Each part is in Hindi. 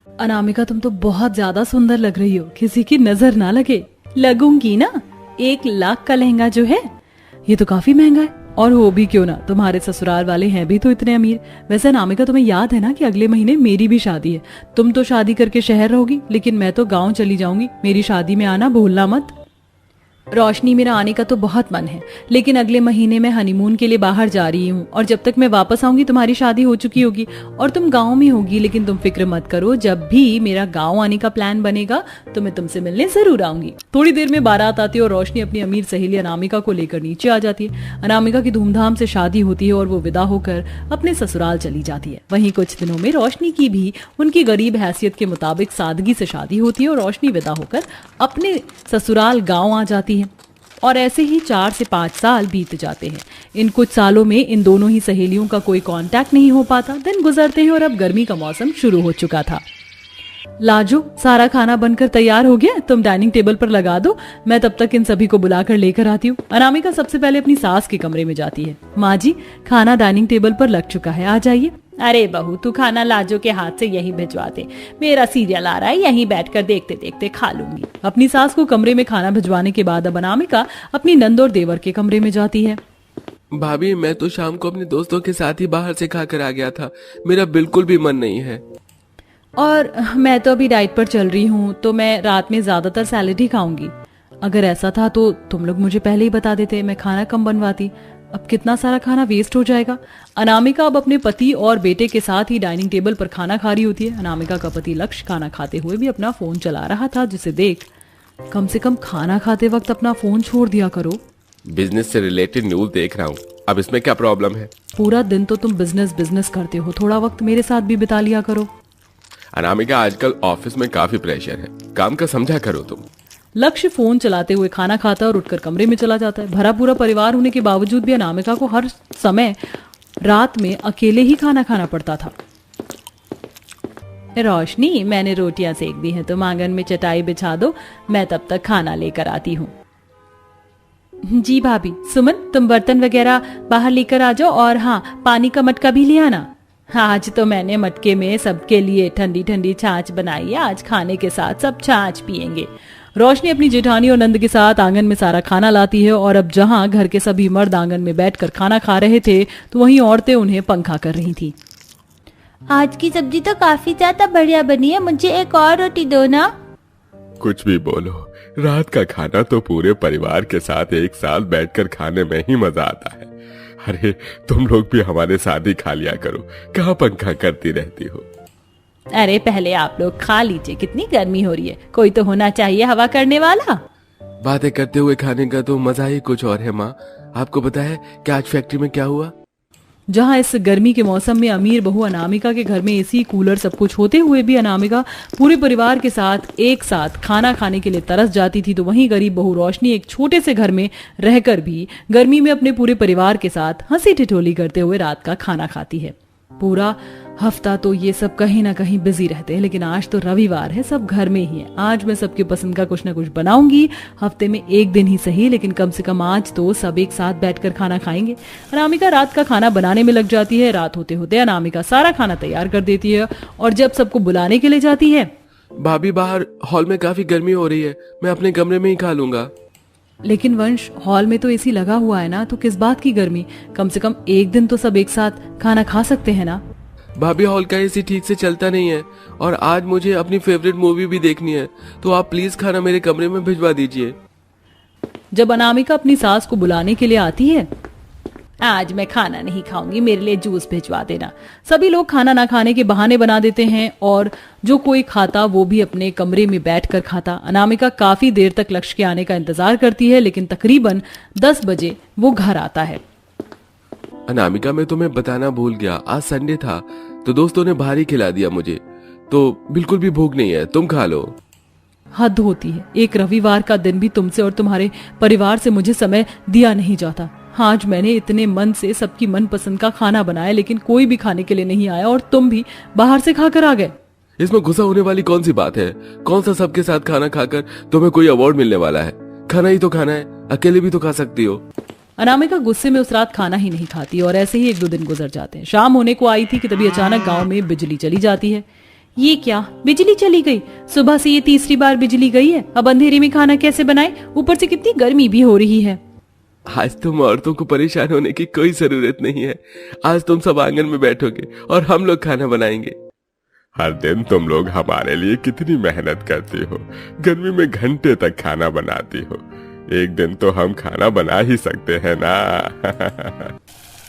अनामिका, तुम तो बहुत ज्यादा सुंदर लग रही हो, किसी की नजर ना लगे। लगूंगी ना। 1 लाख का लहंगा जो है, ये तो काफी महंगा है। और हो भी क्यों ना, तुम्हारे ससुराल वाले हैं भी तो इतने अमीर। वैसे अनामिका, तुम्हें याद है ना कि अगले महीने मेरी भी शादी है। तुम तो शादी करके शहर रहोगी, लेकिन मैं तो गाँव चली जाऊंगी। मेरी शादी में आना भूलना मत। रोशनी, मेरा आने का तो बहुत मन है, लेकिन अगले महीने मैं हनीमून के लिए बाहर जा रही हूँ और जब तक मैं वापस आऊंगी तुम्हारी शादी हो चुकी होगी और तुम गांव में होगी। लेकिन तुम फिक्र मत करो, जब भी मेरा गांव आने का प्लान बनेगा तो मैं तुमसे मिलने जरूर आऊंगी। थोड़ी देर में बारात आती है और रोशनी अपनी अमीर सहेली अनामिका को लेकर नीचे आ जाती है। अनामिका की धूमधाम से शादी होती है और वो विदा होकर अपने ससुराल चली जाती है। वहीं कुछ दिनों में रोशनी की भी उनकी गरीब हैसियत के मुताबिक सादगी से शादी होती है और रोशनी विदा होकर अपने ससुराल गाँव आ जाती है। और ऐसे ही 4 से 5 साल बीत जाते हैं। इन कुछ सालों में इन दोनों ही सहेलियों का कोई कांटेक्ट नहीं हो पाता। दिन गुजरते हैं और अब गर्मी का मौसम शुरू हो चुका था। लाजो, सारा खाना बनकर तैयार हो गया, तुम डाइनिंग टेबल पर लगा दो, मैं तब तक इन सभी को बुलाकर लेकर आती हूँ। अनामिका सबसे पहले अपनी सास के कमरे में जाती है। माँ जी, खाना डाइनिंग टेबल पर लग चुका है, आ जाइए। अरे बहू, तू खाना लाजो के हाथ से यहीं भिजवा दे, मेरा सीरियल आ रहा है, यहीं बैठकर देखते देखते खा लूंगी। अपनी सास को कमरे में खाना भिजवाने के बाद अब अनामिका अपनी नंद और देवर के कमरे में जाती है। भाभी, मैं तो शाम को अपने दोस्तों के साथ ही बाहर से खाकर आ गया था, मेरा बिल्कुल भी मन नहीं है। और मैं तो अभी डाइट पर चल रही हूँ, तो मैं रात में ज्यादातर सैलेड ही खाऊंगी। अगर ऐसा था तो तुम लोग मुझे पहले ही बता देते, मैं खाना कम बनवाती। अब कितना सारा खाना वेस्ट हो जाएगा। अनामिका अब अपने पति और बेटे के साथ ही डाइनिंग टेबल पर खाना खा रही होती है। अनामिका का पति लक्ष्य खाना खाते हुए भी अपना फोन चला रहा था, जिसे देख कम से कम खाना खाते वक्त अपना फोन छोड़ दिया करो। बिजनेस से रिलेटेड न्यूज देख रहा हूँ, अब इसमें क्या प्रॉब्लम है? पूरा दिन तो तुम बिजनेस बिजनेस करते हो, थोड़ा वक्त मेरे साथ भी बिता लिया करो। अनामिका, आजकल ऑफिस में काफी प्रेशर है, काम का समझा करो तुम। लक्ष्य फोन चलाते हुए खाना खाता और उठकर कमरे में चला जाता है। भरा पूरा परिवार होने के बावजूद भी अनामिका को हर समय रात में अकेले ही खाना खाना पड़ता था। रोशनी, मैंने रोटियां सेक दी हैं, तुम आंगन में चटाई बिछा दो, मैं तब तक खाना लेकर आती हूँ। जी भाभी। सुमन, तुम बर्तन वगैरह बाहर लेकर आ जाओ और हाँ, पानी का मटका भी ले आना। आज तो मैंने मटके में सबके लिए ठंडी ठंडी छाछ बनाई है, आज खाने के साथ सब छाछ पियेंगे। रोशनी अपनी जेठानी और नंद के साथ आंगन में सारा खाना लाती है और अब जहां घर के सभी मर्द आंगन में बैठकर खाना खा रहे थे, तो वहीं औरतें उन्हें पंखा कर रही थी। आज की सब्जी तो काफी ज्यादा बढ़िया बनी है, मुझे एक और रोटी दो ना। कुछ भी बोलो, रात का खाना तो पूरे परिवार के साथ एक साथ बैठकर खाने में ही मजा आता है। अरे तुम लोग भी हमारे साथ ही खा लिया करो, कहाँ पंखा करती रहती हो। अरे पहले आप लोग खा लीजिए, कितनी गर्मी हो रही है, कोई तो होना चाहिए हवा करने वाला। बातें करते हुए खाने का तो मजा ही कुछ और है। माँ, आपको पता है कि आज फैक्ट्री में क्या हुआ? जहां इस गर्मी के मौसम में अमीर बहू अनामिका के घर में एसी कूलर सब कुछ होते हुए भी अनामिका पूरे परिवार के साथ एक साथ खाना खाने के लिए तरस जाती थी, तो वहीं गरीब बहू रोशनी एक छोटे से घर में रहकर भी गर्मी में अपने पूरे परिवार के साथ हंसी ठिठोली करते हुए रात का खाना खाती है। पूरा हफ्ता तो ये सब कहीं ना कहीं बिजी रहते हैं, लेकिन आज तो रविवार है, सब घर में ही है। आज मैं सबकी पसंद का कुछ ना कुछ बनाऊंगी, हफ्ते में एक दिन ही सही, लेकिन कम से कम आज तो सब एक साथ बैठकर खाना खाएंगे। अनामिका रात का खाना बनाने में लग जाती है। रात होते होते अनामिका सारा खाना तैयार कर देती है और जब सबको बुलाने के लिए जाती है, भाभी बाहर हॉल में काफी गर्मी हो रही है, मैं अपने कमरे में ही खा लूंगा। लेकिन वंश, हॉल में तो एसी लगा हुआ है ना, तो किस बात की गर्मी, कम से कम एक दिन तो सब एक साथ खाना खा सकते हैं ना। भाभी, हॉल का एसी ठीक से चलता नहीं है और आज मुझे अपनी फेवरेट मूवी भी देखनी है, तो आप प्लीज खाना मेरे कमरे में भिजवा दीजिए। जब अनामिका अपनी सास को बुलाने के लिए आती है, आज मैं खाना नहीं खाऊंगी, मेरे लिए जूस भिजवा देना। सभी लोग खाना ना खाने के बहाने बना देते हैं और जो कोई खाता वो भी अपने कमरे में बैठकर खाता। अनामिका काफी देर तक लक्ष्य के आने का इंतजार करती है, लेकिन तकरीबन 10 बजे वो घर आता है। अनामिका, मैं तुम्हें बताना भूल गया, आज संडे था तो दोस्तों ने भारी खिला दिया मुझे, तो बिल्कुल भी भूख नहीं है, तुम खा लो। हद होती है, एक रविवार का दिन भी तुमसे और तुम्हारे परिवार से मुझे समय दिया नहीं जाता। आज मैंने इतने मन से सबकी मनपसंद का खाना बनाया, लेकिन कोई भी खाने के लिए नहीं आया और तुम भी बाहर से खाकर आ गए। इसमें गुस्सा होने वाली कौन सी बात है? कौन सा सबके साथ खाना खाकर तुम्हें कोई अवार्ड मिलने वाला है? खाना ही तो खाना है, अकेले भी तो खा सकती हो। अनामिका गुस्से में उस रात खाना ही नहीं खाती और ऐसे ही 1-2 दिन गुजर जाते हैं। शाम होने को आई थी कि तभी अचानक गांव में बिजली चली जाती है। ये क्या, बिजली चली गई? सुबह से ये तीसरी बार बिजली गई है। अब अंधेरे में खाना कैसे बनाए? ऊपर से कितनी गर्मी भी हो रही है। आज तुम औरतों को परेशान होने की कोई जरूरत नहीं है। आज तुम सब आंगन में बैठोगे और हम लोग खाना बनाएंगे। हर दिन तुम लोग हमारे लिए कितनी मेहनत करती हो, गर्मी में घंटे तक खाना बनाती हो। एक दिन तो हम खाना बना ही सकते हैं ना।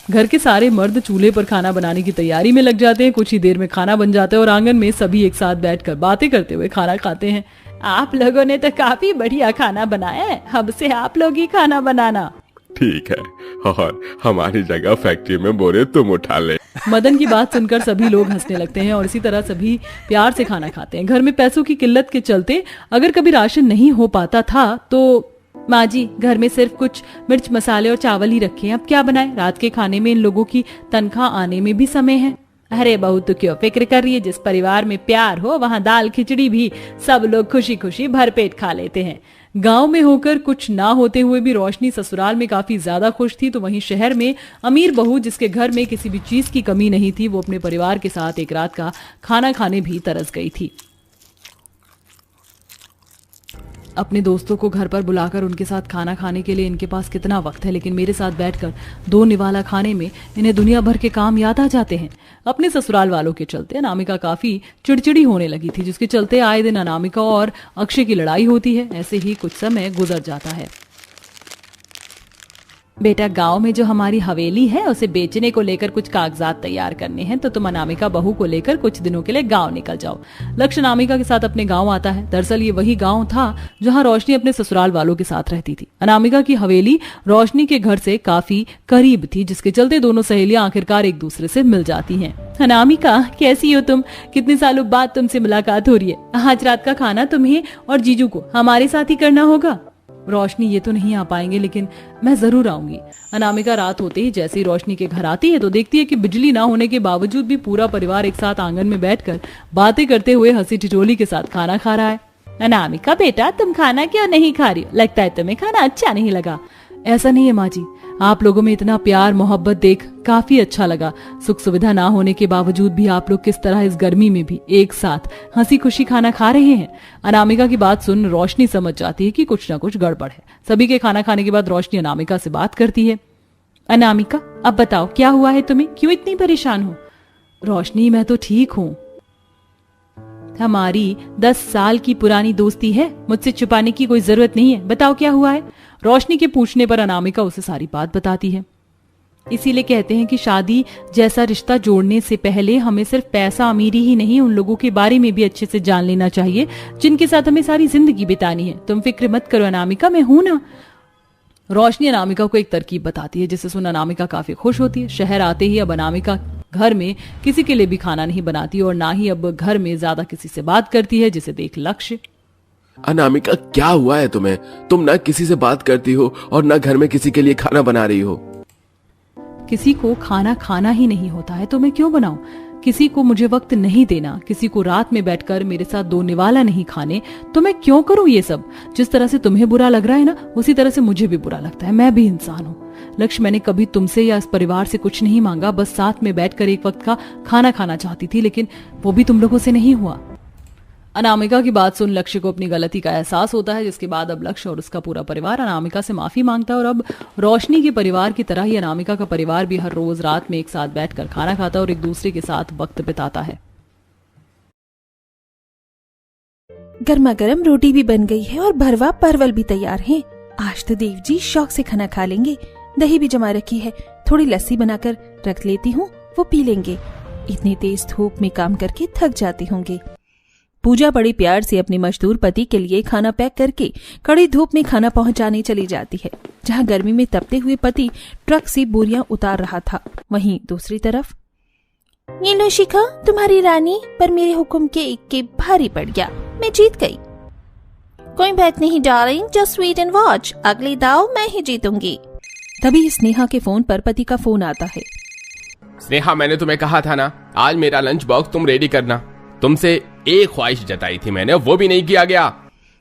घर के सारे मर्द चूल्हे पर खाना बनाने की तैयारी में लग जाते हैं। कुछ ही देर में खाना बन जाता है और आंगन में सभी एक साथ बैठकर बातें करते हुए खाना खाते हैं। आप लोगों ने तो काफी बढ़िया खाना बनाया है, अब से आप लोग ही खाना बनाना। ठीक है, और हमारी जगह फैक्ट्री में बोरे तुम उठा ले। मदन की बात सुनकर सभी लोग हंसने लगते हैं और इसी तरह सभी प्यार से खाना खाते हैं। घर में पैसों की किल्लत के चलते अगर कभी राशन नहीं हो पाता था तो माँ जी घर में सिर्फ कुछ मिर्च मसाले और चावल ही रखे हैं, अब क्या बनाएं? रात के खाने में इन लोगों की तनख्वाह आने में भी समय है। अरे बहू तो क्यों फिक्र कर रही है, जिस परिवार में प्यार हो वहाँ दाल खिचड़ी भी सब लोग खुशी खुशी भरपेट खा लेते हैं। गांव में होकर कुछ ना होते हुए भी रोशनी ससुराल में काफी ज्यादा खुश थी, तो वहीं शहर में अमीर बहू जिसके घर में किसी भी चीज की कमी नहीं थी, वो अपने परिवार के साथ एक रात का खाना खाने भी तरस गई थी। अपने दोस्तों को घर पर बुलाकर उनके साथ खाना खाने के लिए इनके पास कितना वक्त है, लेकिन मेरे साथ बैठकर दो निवाला खाने में इन्हें दुनिया भर के काम याद आ जाते हैं। अपने ससुराल वालों के चलते अनामिका काफी चिड़चिड़ी होने लगी थी, जिसके चलते आए दिन अनामिका और अक्षय की लड़ाई होती है। ऐसे ही कुछ समय गुजर जाता है। बेटा गांव में जो हमारी हवेली है उसे बेचने को लेकर कुछ कागजात तैयार करने हैं, तो तुम अनामिका बहू को लेकर कुछ दिनों के लिए गांव निकल जाओ। लक्ष्य अनामिका के साथ अपने गांव आता है। दरअसल ये वही गांव था जहां रोशनी अपने ससुराल वालों के साथ रहती थी। अनामिका की हवेली रोशनी के घर से काफी करीब थी, जिसके चलते दोनों सहेलियां आखिरकार एक दूसरे से मिल जाती हैं। अनामिका कैसी हो तुम? कितने सालों बाद तुमसे मुलाकात हो रही है। आज रात का खाना तुम्हें और जीजू को हमारे साथ ही करना होगा। रोशनी ये तो नहीं आ पाएंगे, लेकिन मैं जरूर आऊंगी। अनामिका रात होते ही जैसे ही रोशनी के घर आती है तो देखती है कि बिजली ना होने के बावजूद भी पूरा परिवार एक साथ आंगन में बैठकर बातें करते हुए हंसी ठिठोली के साथ खाना खा रहा है। अनामिका बेटा तुम खाना क्यों नहीं खा रही हो? लगता है तुम्हें खाना अच्छा नहीं लगा। ऐसा नहीं है माँ जी, आप लोगों में इतना प्यार मोहब्बत देख काफी अच्छा लगा। सुख सुविधा ना होने के बावजूद भी आप लोग किस तरह इस गर्मी में भी एक साथ हंसी खुशी खाना खा रहे हैं। अनामिका की बात सुन रोशनी समझ जाती है कि कुछ ना कुछ गड़बड़ है। सभी के खाना खाने के बाद रोशनी अनामिका से बात करती है। अनामिका अब बताओ क्या हुआ है तुम्हें, क्यों इतनी परेशान हो? रोशनी मैं तो ठीक हूँ, हमारी 10 साल की पुरानी दोस्ती है, मुझसे छुपाने की कोई जरूरत नहीं है, बताओ क्या हुआ है। रोशनी के पूछने पर अनामिका उसे सारी बात बताती है। इसीलिए कहते हैं कि शादी जैसा रिश्ता जोड़ने से पहले हमें सिर्फ पैसा अमीरी ही नहीं, उन लोगों के बारे में भी अच्छे से जान लेना चाहिए जिनके साथ हमें सारी जिंदगी बितानी है। तुम फिक्र मत करो अनामिका, मैं हूं ना। रोशनी अनामिका को एक तरकीब बताती है, जिसे सुन अनामिका काफी खुश होती है। शहर आते ही अब अनामिका घर में किसी के लिए भी खाना नहीं बनाती और ना ही अब घर में ज्यादा किसी से बात करती है, जिसे देख लक्ष्य। अनामिका क्या हुआ है तुम्हें? तुम ना किसी से बात करती हो और ना घर में किसी के लिए खाना बना रही हो। किसी को खाना खाना ही नहीं होता है तो मैं क्यों बनाऊं? किसी को मुझे वक्त नहीं देना, किसी को रात में बैठकर मेरे साथ दो निवाला नहीं खाने, तो मैं क्यों करूं ये सब? जिस तरह से तुम्हें बुरा लग रहा है ना, उसी तरह से मुझे भी बुरा लगता है। मैं भी इंसान हूँ लक्ष्य, मैंने कभी तुमसे या इस परिवार से कुछ नहीं मांगा, बस साथ में बैठकर एक वक्त का खाना खाना चाहती थी, लेकिन वो भी तुम लोगों से नहीं हुआ। अनामिका की बात सुन लक्ष्य को अपनी गलती का एहसास होता है, जिसके बाद अब लक्ष्य और उसका पूरा परिवार अनामिका से माफी मांगता है और अब रोशनी के परिवार की तरह ही अनामिका का परिवार भी हर रोज रात में एक साथ बैठकर खाना खाता और एक दूसरे के साथ वक्त बिताता है। गर्मा गर्म रोटी भी बन गई है और भरवा परवल भी तैयार है। आज तो देव जी शौक से खाना खा लेंगे। दही भी जमा रखी है, थोड़ी लस्सी बनाकर रख लेती हूँ, वो पी लेंगे। इतनी तेज धूप में काम करके थक जाते होंगे। पूजा बड़े प्यार से अपने मजदूर पति के लिए खाना पैक करके कड़ी धूप में खाना पहुंचाने चली जाती है, जहां गर्मी में तपते हुए पति ट्रक से बोरियां उतार रहा था। वहीं दूसरी तरफ, ये लो शिखा तुम्हारी रानी, पर मेरे हुक्म के एक के भारी पड़ गया, मैं जीत गई। कोई बात नहीं darling, just wait and watch, अगली दाव मैं ही जीतूंगी। तभी स्नेहा के फोन पर पति का फोन आता है। स्नेहा मैंने तुम्हें कहा था ना, आज मेरा लंच बॉक्स तुम रेडी करना। तुमसे एक ख्वाहिश जताई थी मैंने, वो भी नहीं किया गया।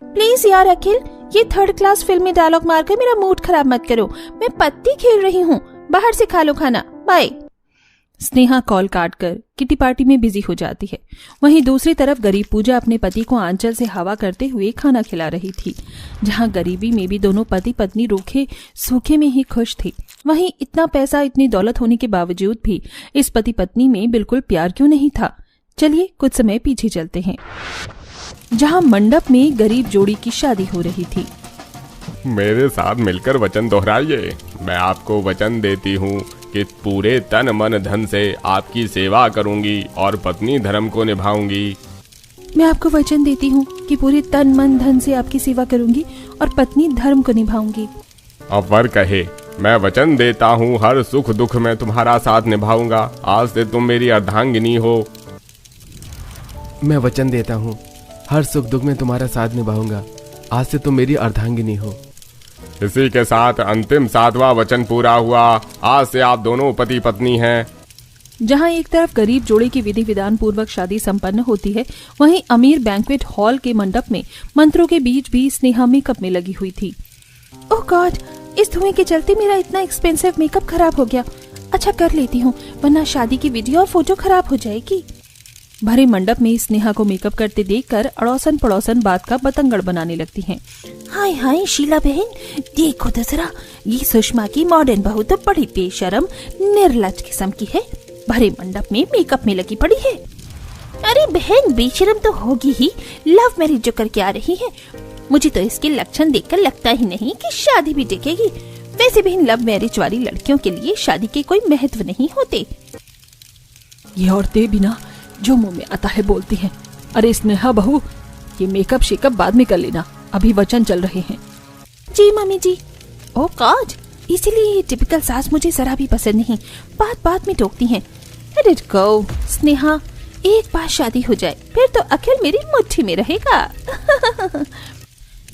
प्लीज यार अखिल, ये 3rd क्लास फिल्म में डायलॉग मारकर मेरा मूड खराब मत करो। मैं पत्ती खेल रही हूँ, बाहर से खा लो खाना, बाय। स्नेहा कॉल काट कर किटी पार्टी में बिजी हो जाती है। वहीं दूसरी तरफ गरीब पूजा अपने पति को आंचल से हवा करते हुए खाना खिला रही थी। जहां गरीबी में भी दोनों पति पत्नी रूखे सूखे में ही खुश थे, वहीं इतना पैसा इतनी दौलत होने के बावजूद भी इस पति पत्नी में बिल्कुल प्यार क्यों नहीं था। चलिए कुछ समय पीछे चलते हैं, जहां मंडप में गरीब जोड़ी की शादी हो रही थी। मेरे साथ मिलकर वचन दोहराइए। मैं आपको वचन देती हूँ कि पूरे तन मन धन से आपकी सेवा करूंगी और पत्नी धर्म को निभाऊंगी। मैं आपको वचन देती हूँ कि पूरे तन मन धन से आपकी सेवा करूंगी और पत्नी धर्म को निभाऊंगी। अब वर कहे, मैं वचन देता हूँ हर सुख दुख में तुम्हारा साथ निभाऊंगा। आज से तुम मेरी अर्धांगिनी हो। मैं वचन देता हूँ हर सुख दुख में तुम्हारा साथ निभाऊंगा। आज से तुम मेरी अर्धांगिनी हो। इसी के साथ अंतिम 7वां वचन पूरा हुआ। आज से आप दोनों पति पत्नी हैं। जहां एक तरफ गरीब जोड़े की विधि विधान पूर्वक शादी संपन्न होती है, वहीं अमीर बैंक्वेट हॉल के मंडप में मंत्रों के बीच भी स्नेहा मेकअप में लगी हुई थी। ओह गॉड, इस धुएं के चलते मेरा इतना एक्सपेंसिव मेकअप खराब हो गया। अच्छा कर लेती हूँ, वरना शादी की वीडियो और फोटो खराब हो जाएगी। भरे मंडप में स्नेहा को मेकअप करते देखकर अड़ोसन पड़ोसन बात का बतंगड़ बनाने लगती हैं। हाय हाय शीला बहन, देखो तो जरा, ये सुषमा की मॉडर्न बहू तो बड़ी बेशरम निर्लज किस्म की है। भरे मंडप में मेकअप में लगी पड़ी है। अरे बहन, बेशरम तो होगी ही, लव मैरिज जो करके आ रही है। मुझे तो इसके लक्षण देखकर लगता ही नहीं कि शादी भी टिकेगी। वैसे भी लव मैरिज वाली लड़कियों के लिए शादी के कोई महत्व नहीं होते। ये औरतें बिना जो मुंह में आता है बोलती हैं। अरे स्नेहा बहू, ये मेकअप शेकअप बाद में कर लेना, अभी वचन चल रहे हैं। जी मम्मी जी। ओ गॉड, इसीलिए ये टिपिकल सास मुझे जरा भी पसंद नहीं, बात बात में टोकती हैं। लेट इट गो स्नेहा, एक बार शादी हो जाए फिर तो अखिल मेरी मुट्ठी में रहेगा।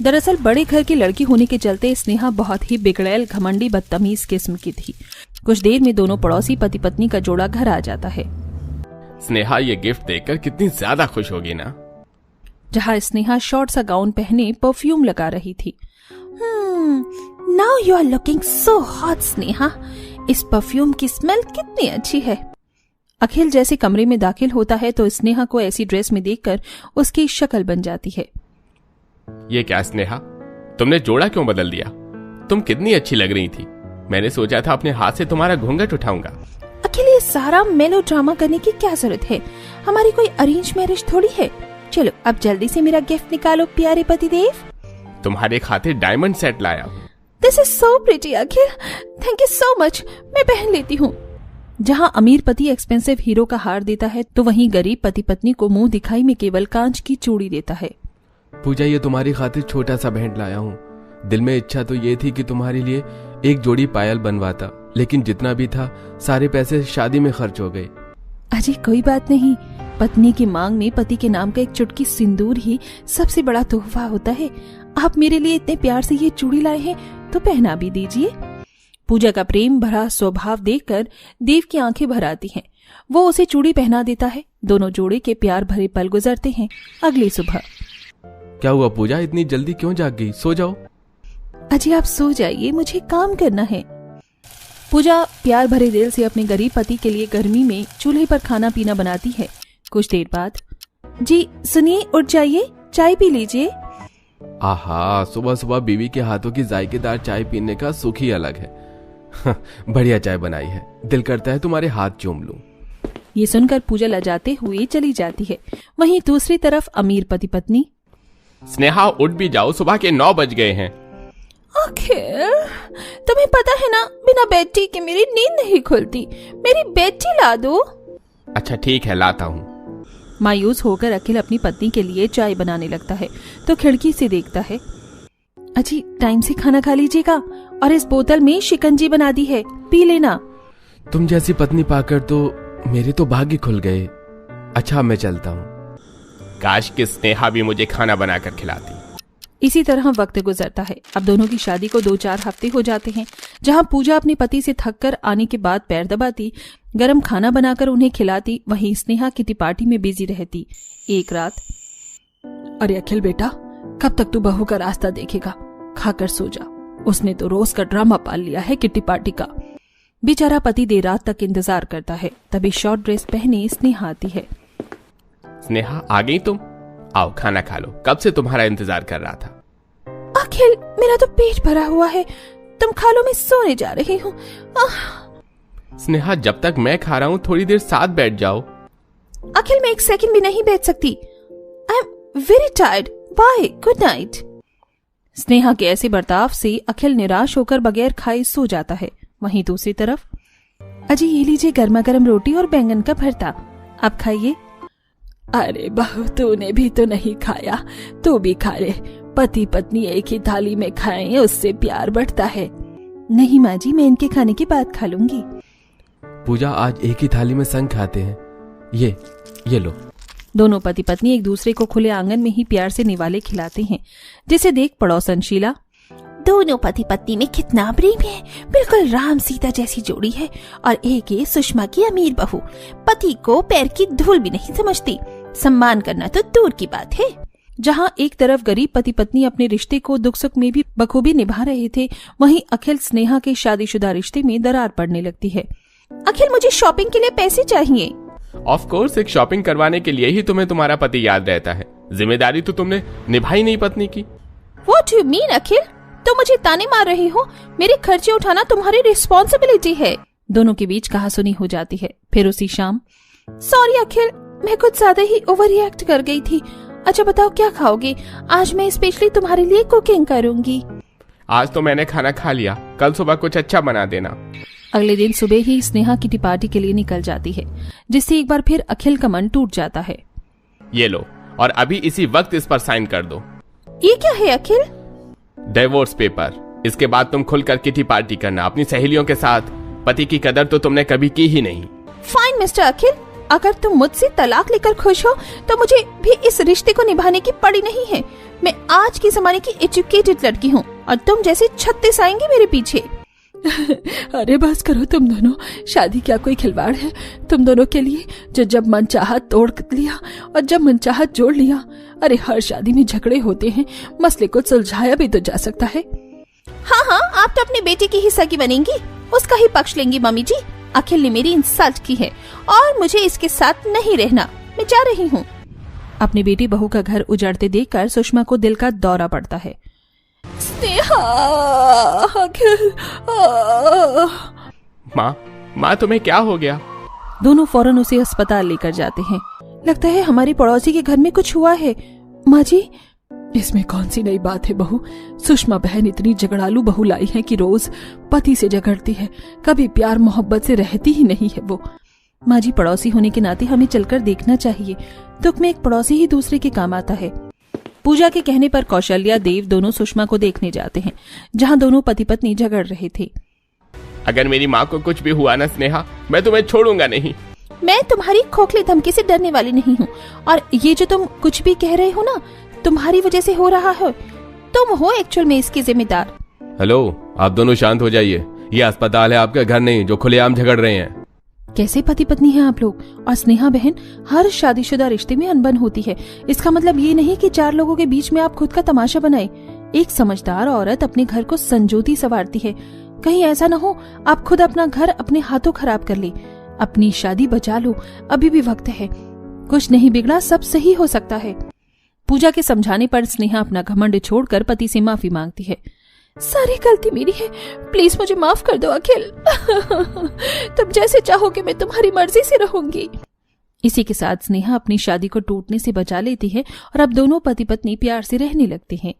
दरअसल बड़े घर की लड़की होने के चलते स्नेहा बहुत ही बिगड़ैल घमंडी बदतमीज किस्म की थी। कुछ देर में दोनों पड़ोसी पति पत्नी का जोड़ा घर आ जाता है। स्नेहा ये गिफ्ट देखकर कितनी ज्यादा खुश होगी ना। जहाँ स्नेहा शॉर्ट सा गाउन पहने परफ्यूम लगा रही थी। Now you are looking so hot Sneha. इस परफ्यूम की स्मेल कितनी अच्छी है। अखिल जैसे कमरे में दाखिल होता है तो स्नेहा को ऐसी ड्रेस में देखकर उसकी शक्ल बन जाती है। ये क्या स्नेहा, तुमने जोड़ा क्यों बदल दिया? तुम कितनी अच्छी लग रही थी। मैंने सोचा था अपने हाथ से तुम्हारा घूंघट उठाऊंगा। अखिल, ये सारा मेलो ड्रामा करने की क्या जरूरत है? हमारी कोई अरेंज मैरिज थोड़ी है। चलो अब जल्दी से मेरा गिफ्ट निकालो प्यारे पतिदेव। तुम्हारे खातिर डायमंड सेट लाया हूँ। This is so pretty Akhil, thank you so much. मैं पहन लेती हूँ। जहाँ अमीर पति एक्सपेंसिव हीरो का हार देता है तो वहीं गरीब पति पत्नी को मुंह दिखाई में केवल कांच की चूड़ी देता है। पूजा, ये तुम्हारी खातिर छोटा सा भेंट लाया हूँ। दिल में इच्छा तो ये थी कि तुम्हारे लिए एक जोड़ी पायल बनवाता, लेकिन जितना भी था सारे पैसे शादी में खर्च हो गए। अजी कोई बात नहीं, पत्नी की मांग में पति के नाम का एक चुटकी सिंदूर ही सबसे बड़ा तोहफा होता है। आप मेरे लिए इतने प्यार से ये चूड़ी लाए हैं तो पहना भी दीजिए। पूजा का प्रेम भरा स्वभाव देखकर देव की आंखें भर आती हैं। वो उसे चूड़ी पहना देता है। दोनों जोड़े के प्यार भरे पल गुजरते हैं। अगली सुबह। क्या हुआ पूजा, इतनी जल्दी क्यों जाग गई? सो जाओ। अजी आप सो जाइए, मुझे काम करना है। पूजा प्यार भरे दिल से अपने गरीब पति के लिए गर्मी में चूल्हे पर खाना पीना बनाती है। कुछ देर बाद, जी सुनिए, उठ जाइए, चाय पी लीजिए। आहा, सुबह सुबह बीवी के हाथों की जायकेदार चाय पीने का सुख ही अलग है। बढ़िया चाय बनाई है, दिल करता है तुम्हारे हाथ चूम लूं। ये सुनकर पूजा लजाते हुए चली जाती है। वहीं दूसरी तरफ अमीर पति पत्नी। स्नेहा उठ भी जाओ, सुबह के 9 बज गए हैं। आखिर तुम्हें पता है ना, बिना बेड टी के मेरी नींद नहीं खुलती। मेरी बेड टी ला दो। अच्छा ठीक है, लाता हूँ। मायूस होकर अखिल अपनी पत्नी के लिए चाय बनाने लगता है तो खिड़की से देखता है। अजी टाइम से खाना खा लीजिएगा, और इस बोतल में शिकंजी बना दी है, पी लेना। तुम जैसी पत्नी पाकर तो मेरे तो भाग्य खुल गए। अच्छा मैं चलता हूँ। काश कि स्नेहा भी मुझे खाना बनाकर खिलाती। इसी तरह वक्त गुजरता है। अब दोनों की शादी को 2-4 हफ्ते हो जाते हैं। जहां पूजा अपने पति से थककर आने के बाद पैर दबाती, गरम खाना बनाकर उन्हें खिलाती, वहीं स्नेहा किटी पार्टी में बिजी रहती। एक रात, अरे अखिल बेटा, कब तक तू बहू का रास्ता देखेगा? खाकर सो जा। उसने तो रोज का ड्रामा पाल लिया है किटी पार्टी का। बेचारा पति देर रात तक इंतजार करता है। तभी शॉर्ट ड्रेस पहने स्नेहा आती है। स्नेहा आ गई तुम? आओ खाना खा लो, कब से तुम्हारा इंतजार कर रहा था। अखिल मेरा तो पेट भरा हुआ है, तुम खा लो, मैं सोने जा रही हूँ। स्नेहा जब तक मैं खा रहा हूँ थोड़ी देर साथ बैठ जाओ। अखिल मैं एक सेकंड भी नहीं बैठ सकती, I am very tired, bye, good night. Sneha के ऐसे बर्ताव से अखिल निराश होकर बगैर खाए सो जाता है। वहीं दूसरी तरफ, अजी ये लीजिए गर्मा गर्म रोटी और बैंगन का भरता, आप खाइए। अरे बहू तूने भी तो नहीं खाया, तू भी खा ले, पति पत्नी एक ही थाली में खाएं, उससे प्यार बढ़ता है। नहीं माँ जी, मैं इनके खाने के बाद खा लूंगी। पूजा आज एक ही थाली में संग खाते हैं, ये लो। दोनों पति पत्नी एक दूसरे को खुले आंगन में ही प्यार से निवाले खिलाते हैं, जिसे देख पड़ोसन शीला, दोनों पति पत्नी में कितना प्रेम है, बिल्कुल राम सीता जैसी जोड़ी है। और एक है सुषमा की अमीर बहू, पति को पैर की धूल भी नहीं समझती, सम्मान करना तो दूर की बात है। जहां एक तरफ गरीब पति पत्नी अपने रिश्ते को दुख सुख में भी बखूबी निभा रहे थे, वहीं अखिल स्नेहा के शादीशुदा रिश्ते में दरार पड़ने लगती है। अखिल मुझे शॉपिंग के लिए पैसे चाहिए। ऑफ कोर्स, एक शॉपिंग करवाने के लिए ही तुम्हें तुम्हारा पति याद रहता है, जिम्मेदारी तो तुमने निभाई नहीं पत्नी की। What do you mean अखिल? तुम मुझे ताने मार रही हो, मेरे खर्चे उठाना तुम्हारी रिस्पॉन्सिबिलिटी है। दोनों के बीच कहासुनी हो जाती है। फिर उसी शाम, सॉरी अखिल, मैं कुछ ज्यादा ही ओवर रिएक्ट कर गई थी। अच्छा बताओ क्या खाओगे? आज मैं स्पेशली तुम्हारे लिए कुकिंग करूंगी। आज तो मैंने खाना खा लिया, कल सुबह कुछ अच्छा बना देना। अगले दिन सुबह ही स्नेहा किटी पार्टी के लिए निकल जाती है, जिससे एक बार फिर अखिल का मन टूट जाता है। ये लो, और अभी इसी वक्त इस पर साइन कर दो। ये क्या है अखिल? Divorce paper. इसके बाद तुम खुलकर किटी पार्टी करना अपनी सहेलियों के साथ। पति की कदर तो तुमने कभी की ही नहीं। फाइन मिस्टर अखिल, अगर तुम मुझसे तलाक लेकर खुश हो तो मुझे भी इस रिश्ते को निभाने की पड़ी नहीं है। मैं आज के जमाने की एजुकेटेड लड़की हूँ और तुम जैसे 36 आएंगे मेरे पीछे। अरे बस करो तुम दोनों, शादी क्या कोई खिलवाड़ है तुम दोनों के लिए, जो जब मन चाहा तोड़ लिया और जब मन चाहा जोड़ लिया। अरे हर शादी में झगड़े होते हैं, मसले को सुलझाया भी तो जा सकता है। हाँ हाँ, आप तो अपने बेटे की ही सगी बनेंगी, उसका ही पक्ष लेंगी मम्मी जी। अखिल ने मेरी इंसल्ट की है और मुझे इसके साथ नहीं रहना, मैं जा रही हूँ। अपनी बेटी बहू का घर उजड़ते देखकर सुषमा को दिल का दौरा पड़ता है। माँ तुम्हें क्या हो गया? दोनों फौरन उसे अस्पताल लेकर जाते हैं। लगता है हमारे पड़ोसी के घर में कुछ हुआ है। माँ जी, इसमें कौन सी नई बात है बहू? सुषमा बहन इतनी झगड़ालू बहू लाई है कि रोज पति से झगड़ती है, कभी प्यार मोहब्बत से रहती ही नहीं है वो। माँ जी, पड़ोसी होने के नाते हमें चलकर देखना चाहिए, दुख में एक पड़ोसी ही दूसरे के काम आता है। पूजा के कहने पर कौशल्या देव दोनों सुषमा को देखने जाते हैं, जहां दोनों पति पत्नी झगड़ रहे थे। अगर मेरी माँ को कुछ भी हुआ ना स्नेहा, मैं तुम्हें छोड़ूंगा नहीं। मैं तुम्हारी खोखली धमकी से डरने वाली नहीं हूँ, और ये जो तुम कुछ भी कह रहे हो ना, तुम्हारी वजह से हो रहा है। तुम हो एक्चुअल में इसकी जिम्मेदार। हेलो, आप दोनों शांत हो जाइए, ये अस्पताल है, आपका घर नहीं जो खुलेआम झगड़ रहे हैं। कैसे पति पत्नी हैं आप लोग? और स्नेहा बहन, हर शादीशुदा रिश्ते में अनबन होती है, इसका मतलब ये नहीं कि 4 लोगों के बीच में आप खुद का तमाशा बनाए। एक समझदार औरत अपने घर को संजोती संवारती है, कहीं ऐसा न हो आप खुद अपना घर अपने हाथों खराब कर ले। अपनी शादी बचा लो, अभी भी वक्त है, कुछ नहीं बिगड़ा, सब सही हो सकता है। पूजा के समझाने पर स्नेहा अपना घमंड छोड़कर पति से माफी मांगती है। सारी गलती मेरी है, प्लीज मुझे माफ कर दो अखिल। तुम जैसे चाहोगे मैं तुम्हारी मर्जी से रहूंगी। इसी के साथ स्नेहा अपनी शादी को टूटने से बचा लेती है और अब दोनों पति पत्नी प्यार से रहने लगते हैं।